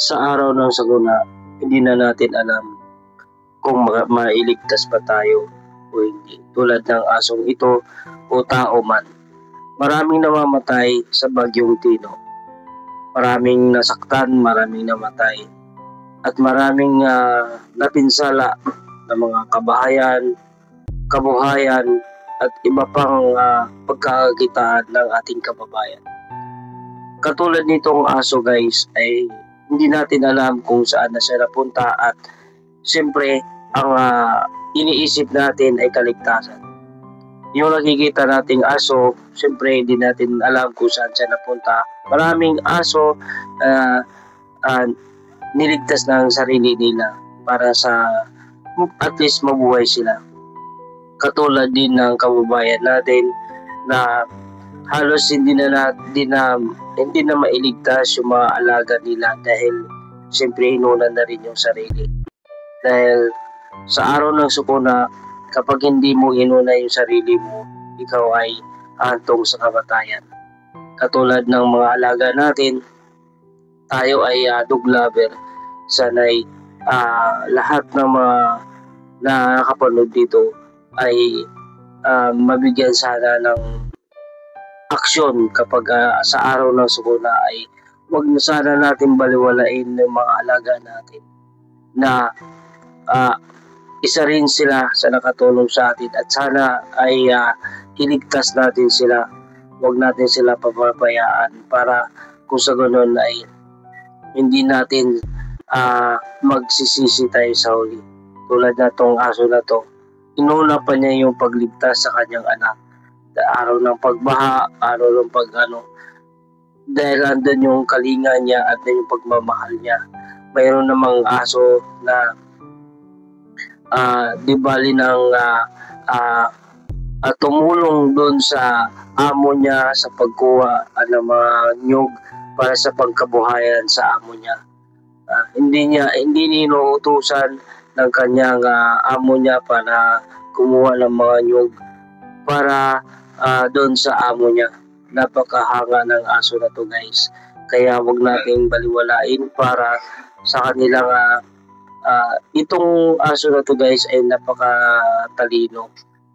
Sa araw ng sakuna, hindi na natin alam kung mailigtas pa tayo o hindi. Tulad ng asong ito o tao man. Maraming namamatay sa bagyong Tino. Maraming nasaktan, maraming namatay. At maraming napinsala ng mga kabuhayan at iba pang pagkakakitaan ng ating kababayan. Katulad nitong aso guys ay hindi natin alam kung saan na siya napunta at siyempre ang iniisip natin ay kaligtasan. Yung nakikita nating aso, siyempre hindi natin alam kung saan siya napunta. Maraming aso niligtas ng sarili nila para sa at least mabuhay sila. Katulad din ng kababayan natin na halos hindi na mailigtas yung mga alaga nila dahil siyempre inunan na rin yung sarili. Dahil sa araw ng sukuna, kapag hindi mo inuna yung sarili mo, ikaw ay hantong sa kamatayan. Katulad ng mga alaga natin, tayo ay dog lover. Sana'y lahat ng mga nakakapanood dito ay mabigyan sana ng aksyon kapag sa araw ng sukuna ay huwag na sana natin baliwalain ng mga alaga natin na isa rin sila sa nakatulong sa atin at sana ay iligtas natin sila. Huwag natin sila papabayaan para kung sa ganun ay hindi natin magsisisi tayo sa huli. Tulad na tong aso na to, inuna pa niya yung pagligtas sa kanyang anak. Araw ng pagbaha, araw ng dahil andun yung kalinga niya at yung pagmamahal niya. Mayroon namang aso na di bali ng tumulong doon sa amo niya sa pagkuha ng mga nyug para sa pagkabuhayan sa amo niya. Hindi ninuutusan ng kanyang amo niya para kumuha ng mga nyug para doon sa amo niya. Napakahanga ng aso na to guys. Kaya wag nating baliwalain para sa kanilang itong aso na to guys ay napakatalino.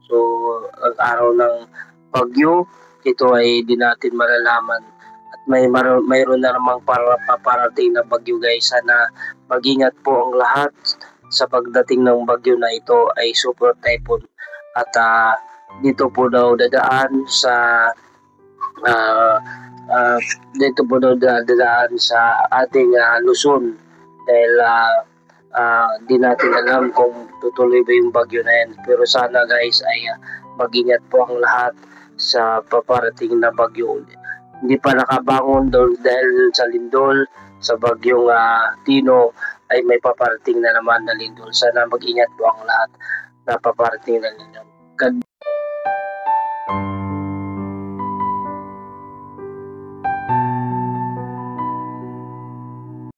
So ang araw ng bagyo, ito ay di natin malalaman. At mayroon na namang paparating na bagyo guys. Sana mag-ingat po ang lahat sa pagdating ng bagyo na ito ay super typhoon. At dito po daw dadaan sa ating Luzon dahil di natin alam kung tutuloy ba yung bagyo na yan. Pero sana guys ay mag-ingat po ang lahat sa paparating na bagyo. Hindi pa nakabangon dahil sa lindol, sa bagyong Tino ay may paparating na naman na lindol. Sana mag-ingat po ang lahat na paparating na lindol.